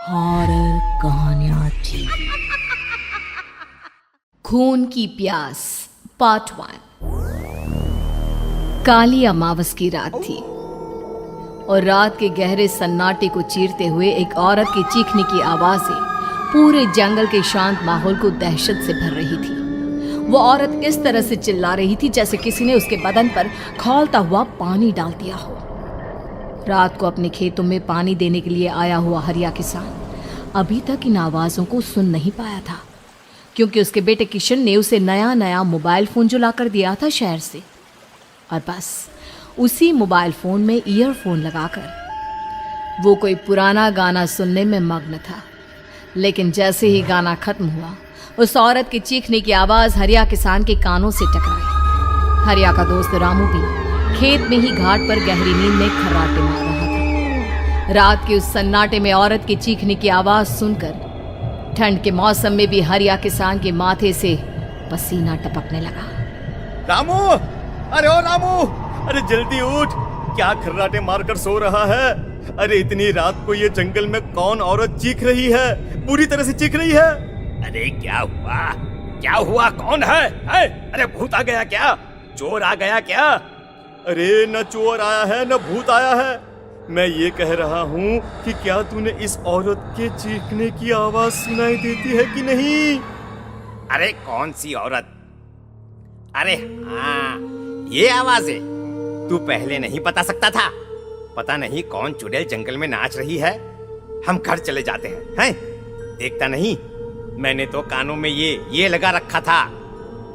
Horror कहानियां थी। खून की प्यास पार्ट 1। काली अमावस की रात थी और रात के गहरे सन्नाटे को चीरते हुए एक औरत के चीखने की आवाजें पूरे जंगल के शांत माहौल को दहशत से भर रही थी। वो औरत इस तरह से चिल्ला रही थी जैसे किसी ने उसके बदन पर खौलता हुआ पानी डाल दिया हो। रात को अपने खेतों में पानी देने के लिए आया हुआ हरिया किसान अभी तक इन आवाज़ों को सुन नहीं पाया था, क्योंकि उसके बेटे किशन ने उसे नया नया मोबाइल फ़ोन जो लाकर दिया था शहर से, और बस उसी मोबाइल फ़ोन में ईयरफोन लगाकर वो कोई पुराना गाना सुनने में मग्न था। लेकिन जैसे ही गाना खत्म हुआ, उस औरत की चीखने की आवाज़ हरिया किसान के कानों से टकराई। हरिया का दोस्त रामू भी खेत में ही घाट पर गहरी नींद में खर्राटे मार रहा था। रात के उस सन्नाटे में औरत की चीखने की आवाज सुनकर ठंड के मौसम में भी हरिया किसान के माथे से पसीना टपकने लगा। रामू, अरे ओ रामू, अरे जल्दी उठ, क्या खर्राटे मारकर सो रहा है? अरे इतनी रात को ये जंगल में कौन औरत चीख रही है? पूरी तरह से चीख रही है। अरे क्या हुआ? क्या हुआ? कौन है? अरे भूत आ गया क्या? चोर आ गया क्या? अरे न चोर आया है न भूत आया है। मैं ये कह रहा हूँ कि क्या तूने इस औरत के चीखने की आवाज सुनाई देती है कि नहीं? अरे कौन सी औरत? अरे हाँ, ये आवाज है। तू पहले नहीं बता सकता था? पता नहीं कौन चुड़ैल जंगल में नाच रही है। हम घर चले जाते हैं। देखता नहीं, मैंने तो कानों में ये लगा रखा था।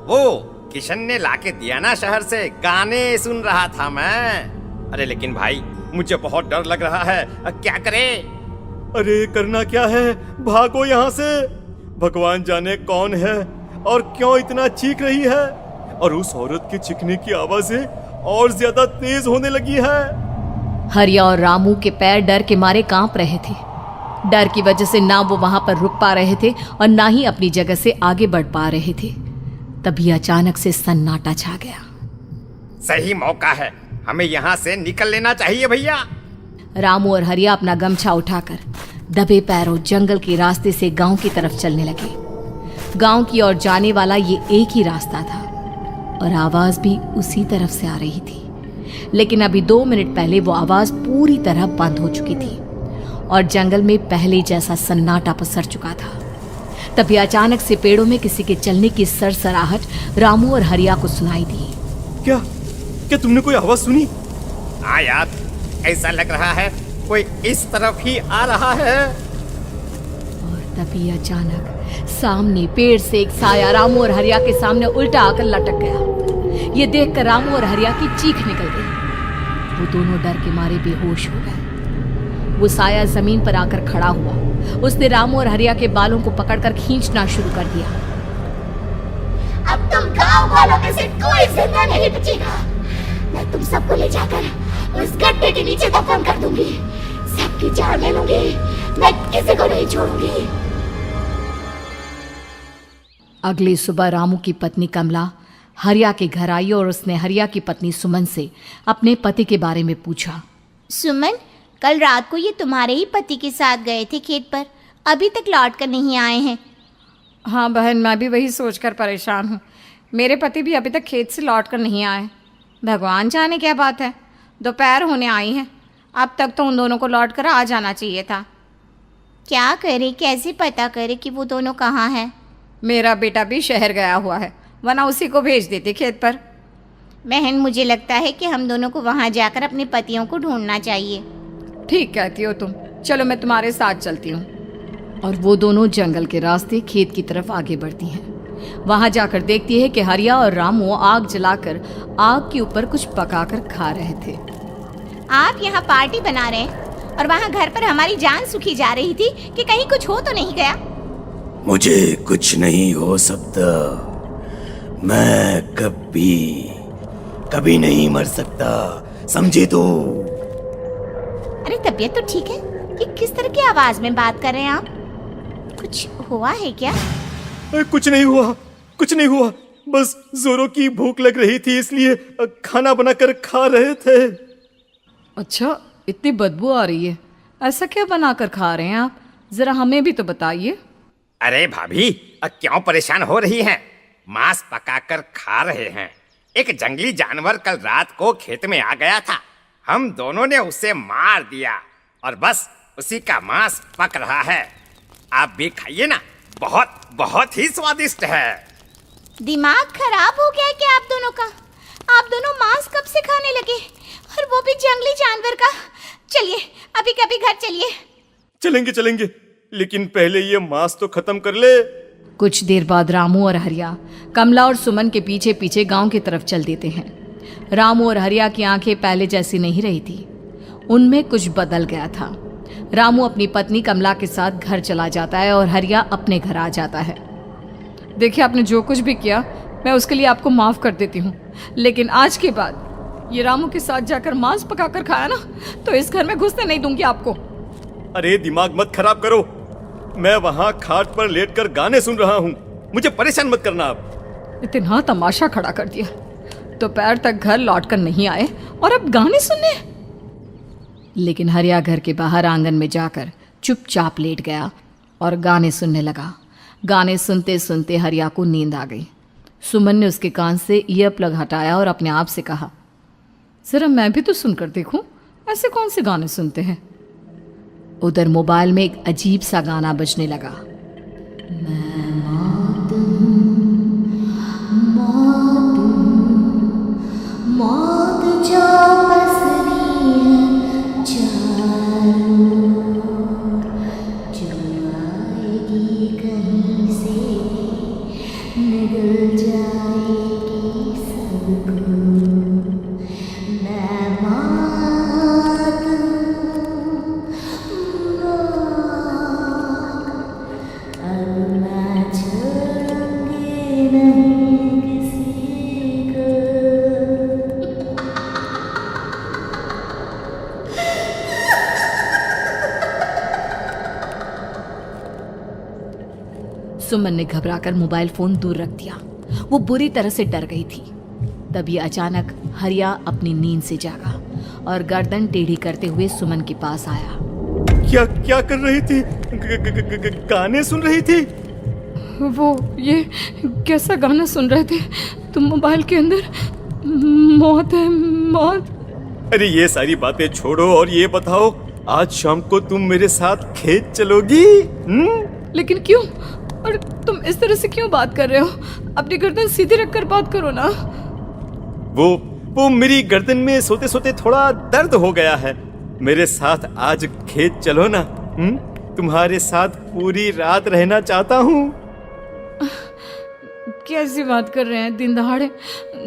वो किशन ने लाके दिया ना शहर से, गाने सुन रहा था मैं। अरे लेकिन भाई, मुझे बहुत डर लग रहा है। क्या करे? अरे करना क्या है? भागो यहाँ से। भगवान जाने कौन है और क्यों इतना चीख रही है, और उस औरत के चीखने की आवाजें और ज्यादा तेज होने लगी है। हरिया और रामू के पैर डर के मारे कांप रहे थे। डर की वजह से ना वो वहां पर रुक पा रहे थे और ना ही अपनी जगह से आगे बढ़ पा रहे थे। तभी अचानक से सन्नाटा छा गया। सही मौका है, हमें यहाँ से निकल लेना चाहिए भैया। रामू और हरिया अपना गमछा उठाकर दबे पैरों जंगल के रास्ते से गांव की तरफ चलने लगे। गांव की ओर जाने वाला ये एक ही रास्ता था और आवाज भी उसी तरफ से आ रही थी। लेकिन अभी 2 मिनट पहले वो आवाज पूरी तरह बंद हो चुकी थी और जंगल में पहले जैसा सन्नाटा पसर चुका था। तभी अचानक से पेड़ों में किसी के चलने की सरसराहट रामू और हरिया को सुनाई दी। क्या तुमने कोई आवाज सुनी? हाँ यार, ऐसा लग रहा है कोई इस तरफ ही आ रहा है। और तभी अचानक सामने पेड़ से एक साया रामू और हरिया के सामने उल्टा आकर लटक गया। ये देखकर रामू और हरिया की चीख निकल गई। वो दोनों डर के मारे बेहोश हो गए। वो साया जमीन पर आकर खड़ा हुआ। उसने रामू और हरिया के बालों को पकड़कर खींचना शुरू कर दिया। अब तुम गांव वालों में से कोई जिंदा नहीं बचेगा। मैं तुम सबको ले जाकर उस गड्ढे के नीचे दफन कर दूंगी। सबकी जान ले लूंगी। मैं किसी को नहीं छोड़ूंगी। अगली सुबह रामू की पत्नी कमला हरिया के घर आई और उसने हरिया की पत्नी सुमन से अपने पति के बारे में पूछा। सुमन, कल रात को ये तुम्हारे ही पति के साथ गए थे खेत पर, अभी तक लौट कर नहीं आए हैं। हाँ बहन, मैं भी वही सोचकर परेशान हूँ। मेरे पति भी अभी तक खेत से लौट कर नहीं आए। भगवान जाने क्या बात है, दोपहर होने आई है। अब तक तो उन दोनों को लौट कर आ जाना चाहिए था। क्या करे, कैसे पता करे कि वो दोनों कहाँ हैं? मेरा बेटा भी शहर गया हुआ है, वरना उसी को भेज देते खेत पर। बहन, मुझे लगता है कि हम दोनों को वहाँ जाकर अपने पतियों को ढूंढना चाहिए। ठीक कहती हो तुम, चलो मैं तुम्हारे साथ चलती हूँ। और वो दोनों जंगल के रास्ते खेत की तरफ आगे बढ़ती हैं। वहां जाकर देखती है कि हरिया और रामू आग जलाकर आग के ऊपर कुछ पकाकर खा रहे थे। आप यहाँ पार्टी बना रहे हैं और वहाँ घर पर हमारी जान सुखी जा रही थी कि कहीं कुछ हो तो नहीं गया? मुझे कुछ नहीं हो सकता। मैं कभी नहीं मर सकता, समझे तो? अरे तबीयत तो ठीक है। ये किस तरह की आवाज में बात कर रहे हैं आप? कुछ हुआ है क्या? कुछ नहीं हुआ, बस जोरों की भूख लग रही थी, इसलिए खाना बनाकर खा रहे थे। अच्छा, इतनी बदबू आ रही है, ऐसा क्या बनाकर खा रहे हैं आप? जरा हमें भी तो बताइए। अरे भाभी, क्यों परेशान हो रही हैं? मांस पकाकर खा रहे हैं। एक जंगली जानवर कल रात को खेत में आ गया था। हम दोनों ने उसे मार दिया और बस उसी का मांस पक रहा है। आप भी खाइए ना, बहुत बहुत ही स्वादिष्ट है। दिमाग खराब हो गया है क्या आप दोनों का? आप दोनों मांस कब से खाने लगे, और वो भी जंगली जानवर का? चलिए अभी कभी घर चलिए। चलेंगे चलेंगे, लेकिन पहले ये मांस तो खत्म कर ले। कुछ देर बाद रामू और हरिया कमला और सुमन के पीछे पीछे गांव की तरफ चल देते हैं। रामू और हरिया की आंखें पहले जैसी नहीं रही थी, उनमें कुछ बदल गया था। रामू अपनी पत्नी कमला के साथ घर चला जाता है और हरिया अपने घर आ जाता है। देखिए, आपने जो कुछ भी किया मैं उसके लिए आपको माफ़ कर देती हूँ, लेकिन आज के बाद ये रामू के साथ जाकर मांस पकाकर खाया ना, तो इस घर में घुसने नहीं दूंगी आपको। अरे दिमाग मत खराब करो, मैं वहां खाट पर लेटकर गाने सुन रहा हूँ, मुझे परेशान मत करना आप। इतना तमाशा खड़ा कर दिया, दोपहर तक घर लौट कर नहीं आए और अब गाने सुनने। लेकिन हरिया घर के बाहर आंगन में जाकर चुपचाप लेट गया और गाने सुनने लगा। गाने सुनते सुनते हरिया को नींद आ गई। सुमन ने उसके कान से ईयर प्लग हटाया और अपने आप से कहा, जरा मैं भी तो सुनकर देखूं, ऐसे कौन से गाने सुनते हैं। उधर मोबाइल में एक अजीब सा गाना बजने लगा। मौत जो पसरी है चारों ओर, जो आएगी कहीं से निगल जाएगी सबको। मैं मौत अब मैं छोड़ूंगी नहीं किसी को। सुमन ने घबराकर मोबाइल फोन दूर रख दिया। वो बुरी तरह से डर गई थी। तभी अचानक हरिया अपनी नींद से जागा और गर्दन टेढ़ी करते हुए सुमन के पास आया। क्या क्या कर रही थी? गाने सुन रही थी? वो ये कैसा गाना सुन रहे थे तुम मोबाइल के अंदर? मौत है, मौत। अरे ये सारी बातें छोड़ो और ये बताओ, आज शाम को तुम मेरे साथ खेत चलोगी? लेकिन क्यों? और तुम इस तरह से क्यों बात कर रहे हो? अपनी गर्दन सीधी रखकर बात करो ना। वो मेरी गर्दन में सोते सोते थोड़ा दर्द हो गया है। मेरे साथ आज खेत चलो ना। तुम्हारे साथ पूरी रात रहना चाहता हूँ। कैसी बात कर रहे हैं दिन दहाड़े?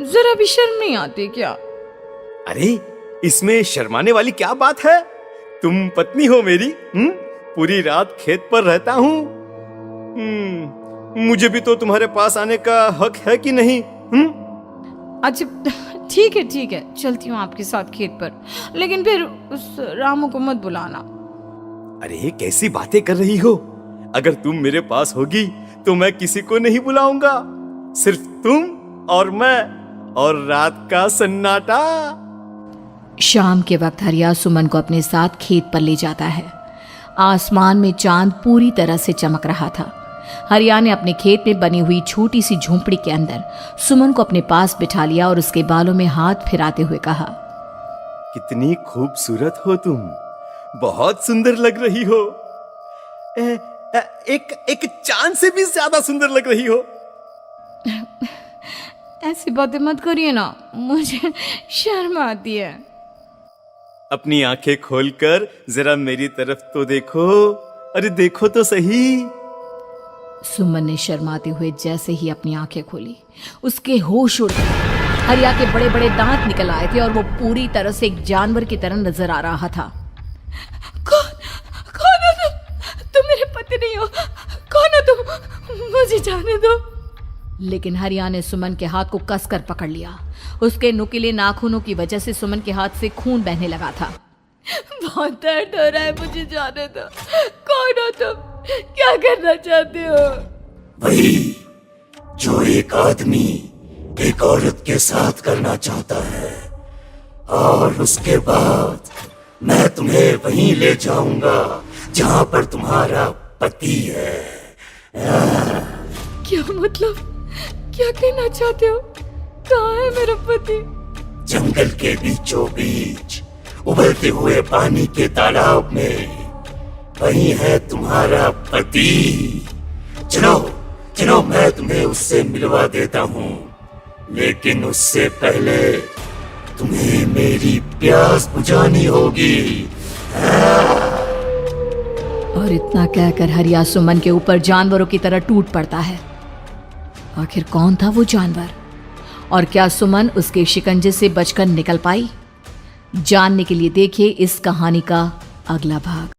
जरा भी शर्म नहीं आती क्या? अरे इसमें शर्माने वाली क्या बात है? तुम पत्नी हो मेरी। पूरी रात खेत पर रहता हूँ। मुझे भी तो तुम्हारे पास आने का हक है कि नहीं? अच्छा ठीक है, चलती हूँ आपके साथ खेत पर, लेकिन फिर उस रामू को मत बुलाना। अरे कैसी बातें कर रही हो? अगर तुम मेरे पास होगी तो मैं किसी को नहीं बुलाऊंगा, सिर्फ तुम और मैं और रात का सन्नाटा। शाम के वक्त हरिया सुमन को अपने साथ खेत पर ले जाता है। आसमान में चांद पूरी तरह से चमक रहा था। हरिया ने अपने खेत में बनी हुई छोटी सी झोंपड़ी के अंदर सुमन को अपने पास बिठा लिया और उसके बालों में हाथ फिराते हुए कहा, कितनी खूबसूरत हो तुम, बहुत सुंदर लग रही हो। एक चांद से भी ज्यादा सुंदर लग रही हो। ऐसी बातें मत करिए ना, मुझे शर्म आती है। अपनी आंखें खोलकर जरा मेरी तरफ तो देखो। अरे देखो तो सही। सुमन ने शर्माते हुए जैसे ही अपनी आंखें खोली, उसके होश उड़ गए। हरिया के बड़े बड़े दांत निकल आए थे और वो पूरी तरह से एक जानवर की तरह नजर आ रहा था। कौन हो तुम मेरे पति नहीं हो। कौन हो तुम? मुझे जाने दो। लेकिन हरिया ने सुमन के हाथ को कसकर पकड़ लिया। उसके नुकीले नाखूनों की वजह से सुमन के हाथ से खून बहने लगा था। बहुत दर्द हो रहा है, मुझे जाने दो। कौन हो तुम? क्या करना चाहते हो? वही जो एक आदमी एक औरत के साथ करना चाहता है, और उसके बाद मैं तुम्हें वहीं ले जाऊंगा जहां पर तुम्हारा पति है। क्या मतलब, क्या कहना चाहते हो? कहाँ है मेरा पति? जंगल के बीचों बीच उबलते हुए पानी के तालाब में, वही है तुम्हारा पति। चलो चलो, मैं तुम्हें उससे मिलवा देता हूँ, लेकिन उससे पहले तुम्हें मेरी प्यास बुझानी होगी। और इतना कहकर हरिया सुमन के ऊपर जानवरों की तरह टूट पड़ता है। आखिर कौन था वो जानवर, और क्या सुमन उसके शिकंजे से बचकर निकल पाई? जानने के लिए देखिए इस कहानी का अगला भाग।